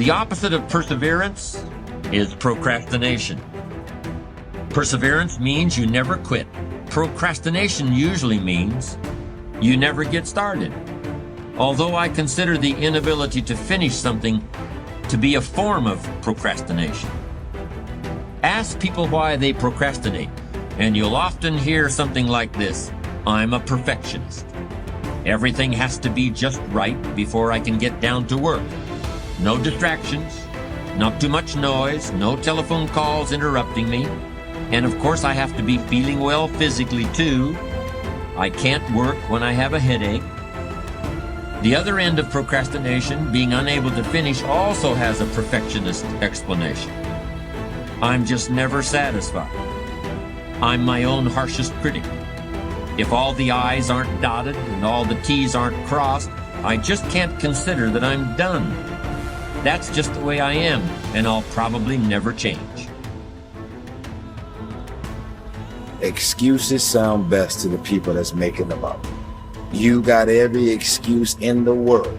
The opposite of perseverance is procrastination. Perseverance means you never quit. Procrastination usually means you never get started. Although I consider the inability to finish something to be a form of procrastination. Ask people why they procrastinate, and you'll often hear something like this: I'm a perfectionist. Everything has to be just right before I can get down to work. No distractions, not too much noise, no telephone calls interrupting me. And of course I have to be feeling well physically too. I can't work when I have a headache. The other end of procrastination, being unable to finish, also has a perfectionist explanation. I'm just never satisfied. I'm my own harshest critic. If all the I's aren't dotted and all the T's aren't crossed, I just can't consider that I'm done. That's just the way I am, and I'll probably never change. Excuses sound best to the people that's making them up. You got every excuse in the world.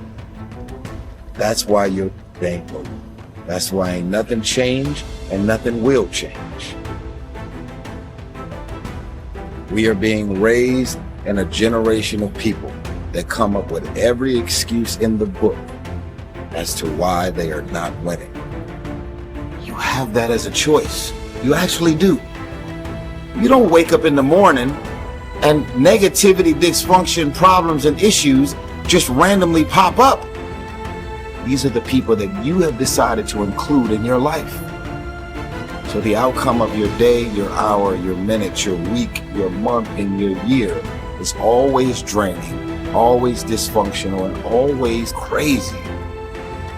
That's why your ain't moving. That's why ain't nothing changed and nothing will change. We are being raised in a generation of people that come up with every excuse in the book as to why they are not winning. You have that as a choice. You actually do. You don't wake up in the morning and negativity, dysfunction, problems, and issues just randomly pop up. These are the people that you have decided to include in your life. So the outcome of your day, your hour, your minute, your week, your month, and your year is always draining, always dysfunctional, and always crazy.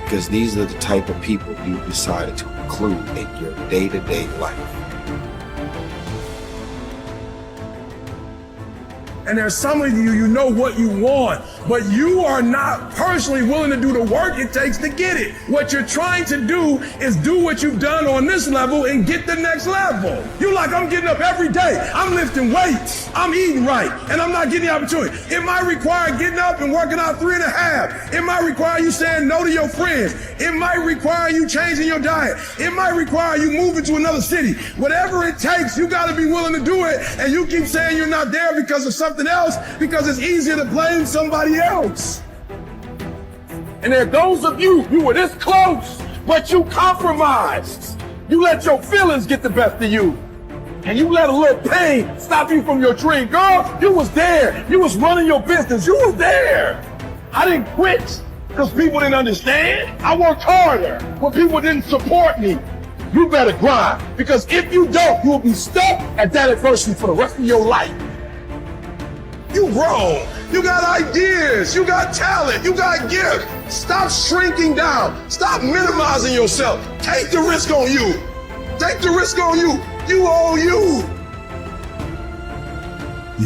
Because these are the type of people you've decided to include in your day-to-day life. And there's some of you, you know what you want, but you are not personally willing to do the work it takes to get it. What you're trying to do is do what you've done on this level and get the next level. You like, I'm getting up every day, I'm lifting weights, I'm eating right, and I'm not getting the opportunity. It might require getting up and working out 3.5. It might require you saying no to your friends. It might require you changing your diet. It might require you moving to another city. Whatever it takes, you gotta be willing to do it, and you keep saying you're not there because of something else, because it's easier to blame somebody else. And there are those of you, you were this close, but you compromised. You let your feelings get the best of you. And you let a little pain stop you from your dream. Girl, you was there. You was running your business. You was there. I didn't quit because people didn't understand. I worked harder when people didn't support me. You better grind, because if you don't, you will be stuck at that adversity for the rest of your life. You grown, you got ideas, you got talent, you got gift. Stop shrinking down, stop minimizing yourself. Take the risk on you. Take the risk on you. You owe you.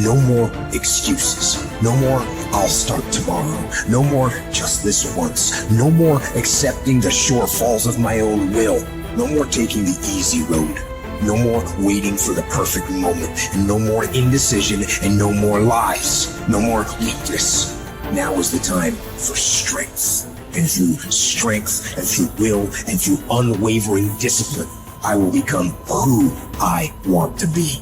No more excuses. No more, I'll start tomorrow. No more, just this once. No more accepting the shortfalls of my own will. No more taking the easy road. No more waiting for the perfect moment, and no more indecision, and no more lies. No more weakness. Now is the time for strength. And through strength, and through will, and through unwavering discipline, I will become who I want to be.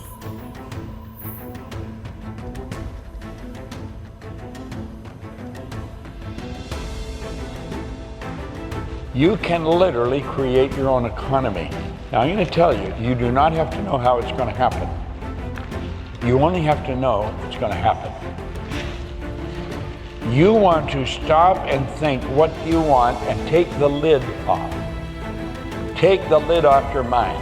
You can literally create your own economy. Now I'm going to tell you, you do not have to know how it's going to happen. You only have to know it's going to happen. You want to stop and think what you want and take the lid off. Take the lid off your mind.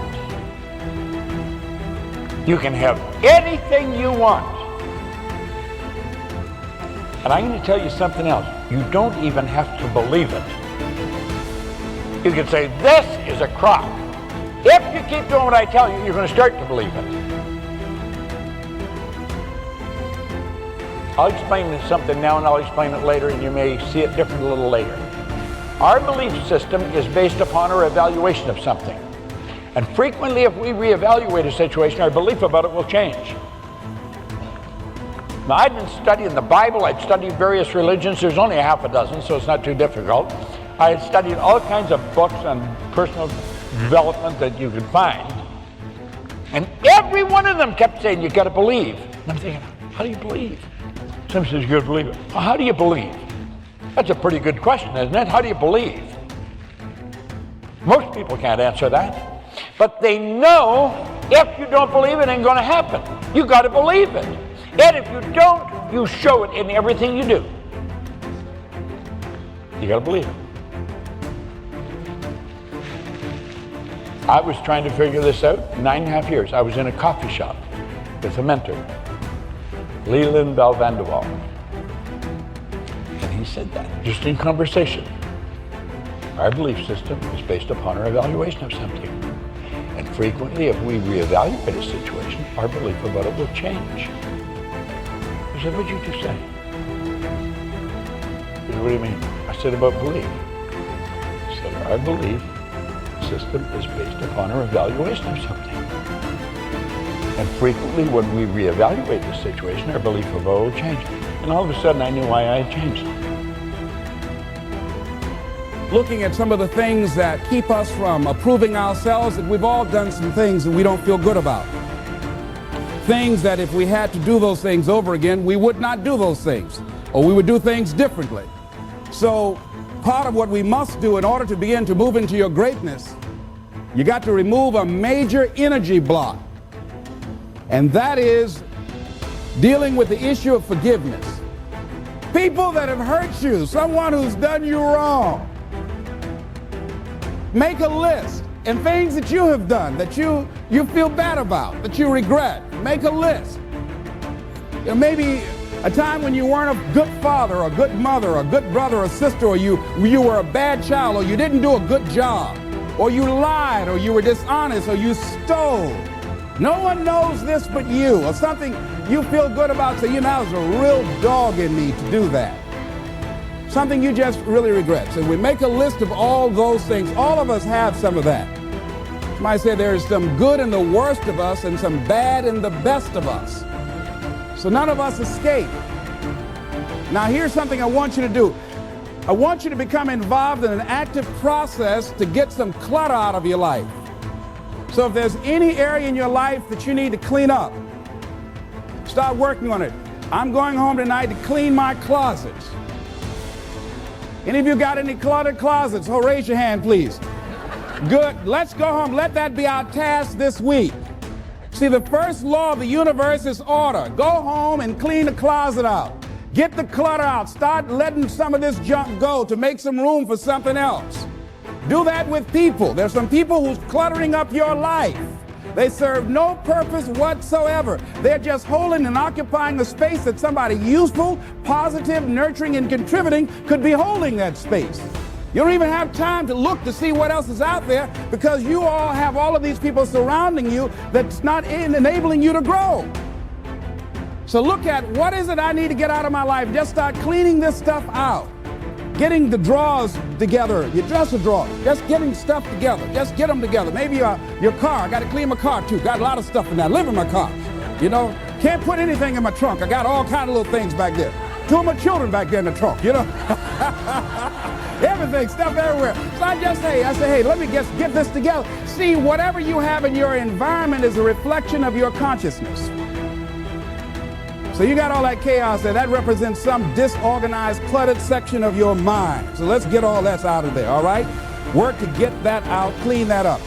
You can have anything you want. And I'm going to tell you something else. You don't even have to believe it. You can say, this is a crop. If you keep doing what I tell you, you're going to start to believe it. I'll explain something now and I'll explain it later, and you may see it different a little later. Our belief system is based upon our evaluation of something. And frequently, if we reevaluate a situation, our belief about it will change. Now, I've been studying the Bible, I've studied various religions. There's only a half a dozen, so it's not too difficult. I had studied all kinds of books on personal development that you could find. And every one of them kept saying, you got to believe. And I'm thinking, how do you believe? Somebody says, you got to believe it. Well, how do you believe? That's a pretty good question, isn't it? How do you believe? Most people can't answer that. But they know if you don't believe it ain't going to happen. You got to believe it. And if you don't, you show it in everything you do. You got to believe it. I was trying to figure this out 9.5 years. I was in a coffee shop with a mentor, Leland Bell Van de Waal. And he said that, just in conversation. Our belief system is based upon our evaluation of something. And frequently, if we reevaluate a situation, our belief about it will change. I said, what'd you just say? He said, what do you mean? I said, about belief. I said, our belief system is based upon our evaluation of something. And frequently, when we reevaluate the situation, our belief about it will change. And all of a sudden, I knew why I had changed. Looking at some of the things that keep us from approving ourselves, that we've all done some things that we don't feel good about. Things that if we had to do those things over again, we would not do those things, or we would do things differently. So part of what we must do in order to begin to move into your greatness, you got to remove a major energy block. And that is dealing with the issue of forgiveness. People that have hurt you, someone who's done you wrong. Make a list, and things that you have done that you feel bad about, that you regret. Make a list. There may be a time when you weren't a good father, or a good mother, or a good brother or sister, or you were a bad child, or you didn't do a good job, or you lied, or you were dishonest, or you stole. No one knows this but you, or something you feel good about, so there's a real dog in me to do that. Something you just really regret. So we make a list of all those things. All of us have some of that. Somebody said there's some good in the worst of us and some bad in the best of us. So none of us escape. Now here's something I want you to do. I want you to become involved in an active process to get some clutter out of your life. So if there's any area in your life that you need to clean up, start working on it. I'm going home tonight to clean my closets. Any of you got any cluttered closets? Oh, raise your hand, please. Good. Let's go home. Let that be our task this week. See, the first law of the universe is order. Go home and clean the closet out. Get the clutter out. Start letting some of this junk go to make some room for something else. Do that with people. There's some people who's cluttering up your life. They serve no purpose whatsoever. They're just holding and occupying a space that somebody useful, positive, nurturing, and contributing could be holding that space. You don't even have time to look to see what else is out there because you all have all of these people surrounding you that's not enabling you to grow. So look at what is it I need to get out of my life. Just start cleaning this stuff out. Getting the drawers together, your dresser drawer, just getting stuff together. Just get them together. Maybe your car, I got to clean my car too. Got a lot of stuff in there. I live in my car. Can't put anything in my trunk. I got all kind of little things back there. 2 of my children back there in the trunk, Everything, stuff everywhere. So I say, hey, let me get this together. See, whatever you have in your environment is a reflection of your consciousness. So you got all that chaos there. That represents some disorganized, cluttered section of your mind. So let's get all that out of there, all right? Work to get that out, clean that up.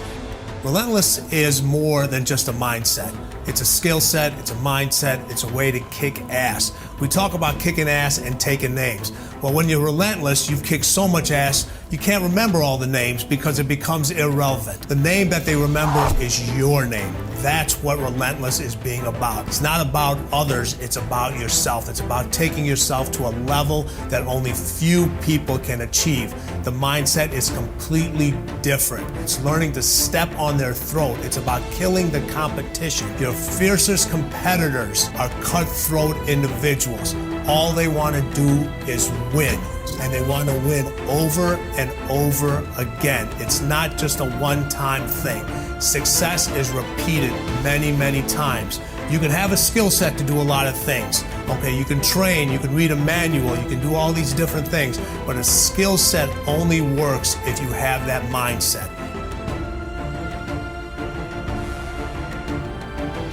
Relentless is more than just a mindset. It's a skill set, it's a mindset, it's a way to kick ass. We talk about kicking ass and taking names. Well, when you're relentless, you've kicked so much ass, you can't remember all the names because it becomes irrelevant. The name that they remember is your name. That's what relentless is being about. It's not about others, it's about yourself. It's about taking yourself to a level that only few people can achieve. The mindset is completely different. It's learning to step on their throat. It's about killing the competition. Your fiercest competitors are cutthroat individuals. All they want to do is win. And they want to win over and over again. It's not just a one-time thing. Success is repeated many, many times. You can have a skill set to do a lot of things. Okay, you can train, you can read a manual, you can do all these different things, but a skill set only works if you have that mindset.